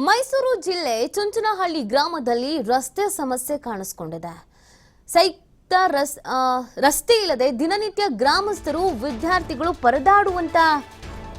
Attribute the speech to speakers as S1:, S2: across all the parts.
S1: ಮೈಸೂರು ಜಿಲ್ಲೆ ಚುಂಚನಹಳ್ಳಿ ಗ್ರಾಮದಲ್ಲಿ ರಸ್ತೆ ಸಮಸ್ಯೆ ಕಾಣಿಸಿಕೊಂಡಿದೆ. ರಸ್ತೆ ಇಲ್ಲದೆ ದಿನನಿತ್ಯ ಗ್ರಾಮಸ್ಥರು ವಿದ್ಯಾರ್ಥಿಗಳು ಪರದಾಡುವಂತ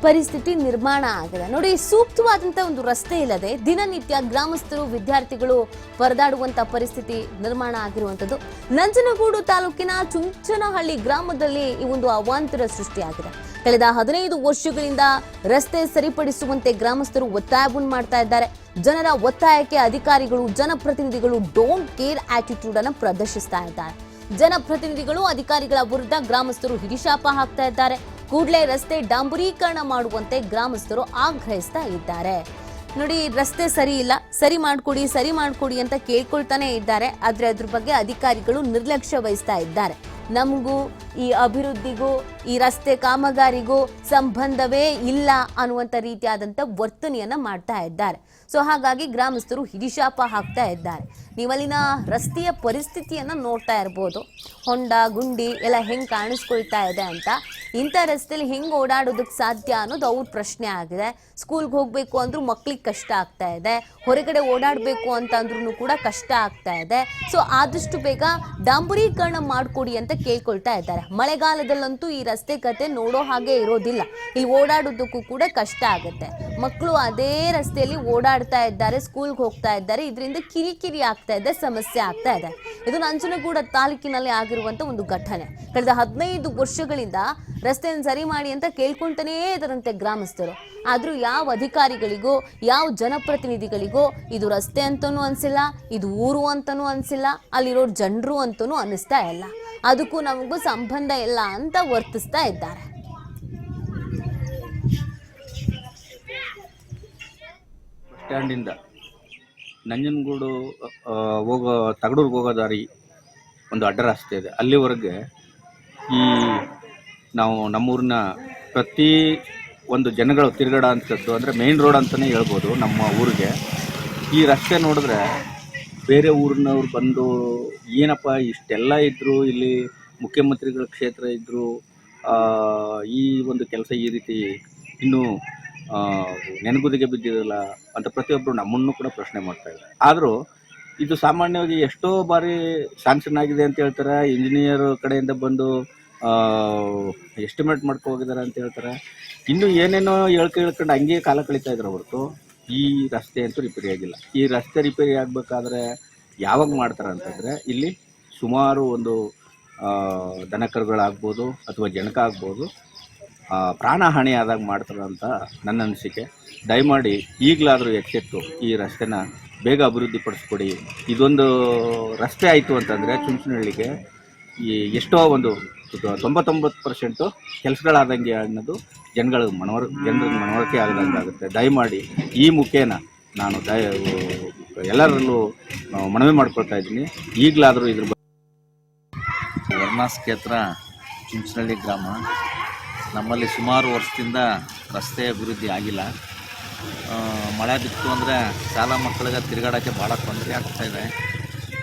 S1: ಪರಿಸ್ಥಿತಿ ನಿರ್ಮಾಣ ಆಗಿದೆ. ನೋಡಿ, ಸೂಕ್ತವಾದಂತ ಒಂದು ರಸ್ತೆ ಇಲ್ಲದೆ ದಿನನಿತ್ಯ ಗ್ರಾಮಸ್ಥರು ವಿದ್ಯಾರ್ಥಿಗಳು ಪರದಾಡುವಂತ ಪರಿಸ್ಥಿತಿ ನಿರ್ಮಾಣ ಆಗಿರುವಂತದ್ದು ನಂಜನಗೂಡು ತಾಲೂಕಿನ ಚುಂಚನಹಳ್ಳಿ ಗ್ರಾಮದಲ್ಲಿ ಈ ಒಂದು ಅವಾಂತರ ಸೃಷ್ಟಿಯಾಗಿದೆ. ಕಳೆದ 15 ವರ್ಷಗಳಿಂದ ರಸ್ತೆ ಸರಿಪಡಿಸುವಂತೆ ಗ್ರಾಮಸ್ಥರು ಒತ್ತಾಯವನ್ನು ಮಾಡ್ತಾ ಇದ್ದಾರೆ. ಜನರ ಒತ್ತಾಯಕ್ಕೆ ಅಧಿಕಾರಿಗಳು ಜನಪ್ರತಿನಿಧಿಗಳು ಡೋಂಟ್ ಕೇರ್ ಆಟಿಟ್ಯೂಡ್ ಅನ್ನು ಪ್ರದರ್ಶಿಸ್ತಾ ಇದ್ದಾರೆ. ಜನಪ್ರತಿನಿಧಿಗಳು ಅಧಿಕಾರಿಗಳ ವಿರುದ್ಧ ಗ್ರಾಮಸ್ಥರು ಹಿಡಿಶಾಪ ಹಾಕ್ತಾ ಇದ್ದಾರೆ. ಕೂಡಲೇ ರಸ್ತೆ ಡಾಂಬರೀಕರಣ ಮಾಡುವಂತೆ ಗ್ರಾಮಸ್ಥರು ಆಗ್ರಹಿಸ್ತಾ ಇದ್ದಾರೆ. ನೋಡಿ, ರಸ್ತೆ ಸರಿ ಇಲ್ಲ, ಸರಿ ಮಾಡ್ಕೊಡಿ ಅಂತ ಕೇಳ್ಕೊಳ್ತಾನೆ ಇದ್ದಾರೆ. ಆದ್ರೆ ಅದ್ರ ಬಗ್ಗೆ ಅಧಿಕಾರಿಗಳು ನಿರ್ಲಕ್ಷ್ಯ ವಹಿಸ್ತಾ ಇದ್ದಾರೆ. ನಮಗೂ ಈ ಅಭಿವೃದ್ಧಿಗೂ ಈ ರಸ್ತೆ ಕಾಮಗಾರಿಗೂ ಸಂಬಂಧವೇ ಇಲ್ಲ ಅನ್ನುವಂಥ ರೀತಿಯಾದಂಥ ವರ್ತನೆಯನ್ನ ಮಾಡ್ತಾ ಇದ್ದಾರೆ. ಸೊ ಹಾಗಾಗಿ ಗ್ರಾಮಸ್ಥರು ಹಿಡಿಶಾಪ ಹಾಕ್ತಾ ಇದ್ದಾರೆ. ನೀವಲ್ಲಿನ ರಸ್ತೆಯ ಪರಿಸ್ಥಿತಿಯನ್ನ ನೋಡ್ತಾ ಇರ್ಬೋದು. ಹೊಂಡ ಗುಂಡಿ ಎಲ್ಲ ಹೆಂಗೆ ಕಾಣಿಸ್ಕೊಳ್ತಾ ಇದೆ ಅಂತ. ಇಂಥ ರಸ್ತೆಯಲ್ಲಿ ಹೆಂಗೆ ಓಡಾಡೋದಕ್ಕೆ ಸಾಧ್ಯ ಅನ್ನೋದು ಅವ್ರ ಪ್ರಶ್ನೆ ಆಗಿದೆ. ಸ್ಕೂಲ್ಗೆ ಹೋಗಬೇಕು ಅಂದ್ರೂ ಮಕ್ಳಿಗೆ ಕಷ್ಟ ಆಗ್ತಾ ಇದೆ, ಹೊರಗಡೆ ಓಡಾಡಬೇಕು ಅಂತ ಅಂದ್ರೂ ಕೂಡ ಕಷ್ಟ ಆಗ್ತಾ ಇದೆ. ಸೊ ಆದಷ್ಟು ಬೇಗ ಡಾಂಬರೀಕರಣ ಮಾಡಿಕೊಡಿ ಅಂತ ಕೇಳ್ಕೊಳ್ತಾ ಇದ್ದಾರೆ. ಮಳೆಗಾಲದಲ್ಲಂತೂ ಈ ರಸ್ತೆ ಕತೆ ನೋಡೋ ಹಾಗೆ ಇರೋದಿಲ್ಲ. ಇಲ್ಲಿ ಓಡಾಡೋದಕ್ಕೂ ಕೂಡ ಕಷ್ಟ ಆಗುತ್ತೆ. ಮಕ್ಕಳು ಅದೇ ರಸ್ತೆಯಲ್ಲಿ ಓಡಾಡ್ತಾ ಇದ್ದಾರೆ, ಸ್ಕೂಲ್ಗೆ ಹೋಗ್ತಾ ಇದ್ದಾರೆ. ಇದರಿಂದ ಕಿರಿಕಿರಿ ಆಗ್ತಾ ಇದೆ, ಸಮಸ್ಯೆ ಆಗ್ತಾ ಇದೆ. ಇದು ನಂಜನಗೂಡು ತಾಲೂಕಿನಲ್ಲಿ ಆಗಿರುವಂತ ಒಂದು ಘಟನೆ. ಕಳೆದ 15 ವರ್ಷಗಳಿಂದ ರಸ್ತೆಯನ್ನು ಸರಿ ಮಾಡಿ ಅಂತ ಕೇಳ್ಕೊಂತಾನೇ ಇದರಂತೆ ಗ್ರಾಮಸ್ಥರು. ಆದ್ರೂ ಯಾವ ಅಧಿಕಾರಿಗಳಿಗೂ ಯಾವ ಜನಪ್ರತಿನಿಧಿಗಳಿಗೂ ಇದು ರಸ್ತೆ ಅಂತನೂ ಅನ್ಸಿಲ್ಲ, ಇದು ಊರು ಅಂತನೂ ಅನ್ಸಿಲ್ಲ, ಅಲ್ಲಿರೋ ಜನರು ಅಂತನೂ ಅನ್ನಿಸ್ತಾ ಇಲ್ಲ. ಅದಕ್ಕೂ ನಮಗೂ ಸಂಬಂಧ ಇಲ್ಲ ಅಂತ ವರ್ತಿಸ್ತಾ ಇದ್ದಾರೆ.
S2: ಸ್ಟ್ಯಾಂಡಿಂದ ನಂಜನಗೂಡು ತಗಡೂರ್ಗೆ ಹೋಗೋ ದಾರಿ ಒಂದು ಅಡ್ಡ ರಸ್ತೆ ಇದೆ. ಅಲ್ಲಿವರೆಗೆ ಈ ನಾವು ನಮ್ಮೂರಿನ ಪ್ರತಿ ಒಂದು ಜನಗಳು ತಿರುಗಾಡೋ ಅಂಥದ್ದು ಅಂದರೆ ಮೇನ್ ರೋಡ್ ಅಂತಲೇ ಹೇಳ್ಬೋದು ನಮ್ಮ ಊರಿಗೆ. ಈ ರಸ್ತೆ ನೋಡಿದ್ರೆ ಬೇರೆ ಊರಿನವ್ರು ಬಂದು ಏನಪ್ಪ ಇಷ್ಟೆಲ್ಲ ಇದ್ದರು, ಇಲ್ಲಿ ಮುಖ್ಯಮಂತ್ರಿಗಳ ಕ್ಷೇತ್ರ ಇದ್ದರು, ಈ ಒಂದು ಕೆಲಸ ಈ ರೀತಿ ಇನ್ನೂ ನೆನಗುದಿಗೆ ಬಿದ್ದಿರಲ್ಲ ಅಂತ ಪ್ರತಿಯೊಬ್ಬರು ನಮ್ಮನ್ನು ಕೂಡ ಪ್ರಶ್ನೆ ಮಾಡ್ತಾಯಿದ್ದಾರೆ. ಆದರೂ ಇದು ಸಾಮಾನ್ಯವಾಗಿ ಎಷ್ಟೋ ಬಾರಿ ಸ್ಯಾಂಕ್ಷನ್ ಆಗಿದೆ ಅಂತ ಹೇಳ್ತಾರೆ. ಇಂಜಿನಿಯರ್ ಕಡೆಯಿಂದ ಬಂದು ಎಸ್ಟಿಮೇಟ್ ಮಾಡ್ಕೊ ಹೋಗಿದ್ದಾರೆ ಅಂತ ಹೇಳ್ತಾರೆ. ಇನ್ನೂ ಏನೇನೋ ಹೇಳ್ಕೊಂಡು ಹಂಗೆ ಕಾಲ ಕಳೀತಾ ಇದ್ದಾರೆ ಹೊರತು ಈ ರಸ್ತೆ ಅಂತೂ ರಿಪೇರಿ ಆಗಿಲ್ಲ. ಈ ರಸ್ತೆ ರಿಪೇರಿ ಆಗಬೇಕಾದ್ರೆ ಯಾವಾಗ ಮಾಡ್ತಾರೆ ಅಂತಂದರೆ ಇಲ್ಲಿ ಸುಮಾರು ಒಂದು ದನಕರುಗಳಾಗ್ಬೋದು ಅಥವಾ ಜನಕ ಆಗ್ಬೋದು ಪ್ರಾಣಹಾನಿ ಆದಾಗ ಮಾಡ್ತಾರೆ ಅಂತ ನನ್ನ ಅನಿಸಿಕೆ. ದಯಮಾಡಿ ಈಗಲಾದರೂ ಎಚ್ಚೆತ್ತು ಈ ರಸ್ತೆನ ಬೇಗ ಅಭಿವೃದ್ಧಿ ಪಡಿಸ್ಕೊಡಿ. ಇದೊಂದು ರಸ್ತೆ ಆಯಿತು ಅಂತಂದರೆ ಚುಂಚನಹಳ್ಳಿಗೆ ಈ ಎಷ್ಟೋ ಒಂದು 99% ಕೆಲಸಗಳಾದಂಗೆ ಅನ್ನೋದು ಜನರಿಗೆ ಮನವರಿಕೆ ಆಗದಂಗೆ ಆಗುತ್ತೆ. ದಯಮಾಡಿ ಈ ಮುಖೇನ ನಾನು ಎಲ್ಲರಲ್ಲೂ ಮನವಿ ಮಾಡ್ಕೊಳ್ತಾ ಇದ್ದೀನಿ, ಈಗಲಾದರೂ ಇದ್ರ ಬಗ್ಗೆ.
S3: ವರ್ಣಾಸ್ ಕ್ಷೇತ್ರ ಚುಂಚನಹಳ್ಳಿ ಗ್ರಾಮ. ನಮ್ಮಲ್ಲಿ ಸುಮಾರು ವರ್ಷದಿಂದ ರಸ್ತೆ ಅಭಿವೃದ್ಧಿ ಆಗಿಲ್ಲ. ಮಳೆ ಬಿತ್ತು ಅಂದರೆ ಶಾಲಾ ಮಕ್ಕಳಿಗೆ ತಿರುಗಾಡೋಕ್ಕೆ ಭಾಳ ತೊಂದರೆ ಆಗ್ತಾಯಿದೆ,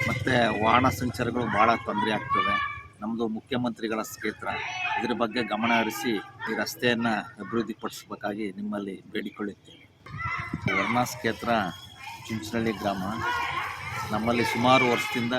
S3: ಮತ್ತು ವಾಹನ ಸಂಚಾರಗಳು ಭಾಳ ತೊಂದರೆ ಆಗ್ತವೆ. ನಮ್ಮದು ಮುಖ್ಯಮಂತ್ರಿಗಳ ಕ್ಷೇತ್ರ, ಇದರ ಬಗ್ಗೆ ಗಮನ ಹರಿಸಿ ಈ ರಸ್ತೆಯನ್ನು ಅಭಿವೃದ್ಧಿಪಡಿಸಬೇಕಾಗಿ ನಿಮ್ಮಲ್ಲಿ ಬೇಡಿಕೊಳ್ಳುತ್ತೇವೆ. ವರ್ಣಾಸ್ ಕ್ಷೇತ್ರ ಚುಂಚನಹಳ್ಳಿ ಗ್ರಾಮ. ನಮ್ಮಲ್ಲಿ ಸುಮಾರು ವರ್ಷದಿಂದ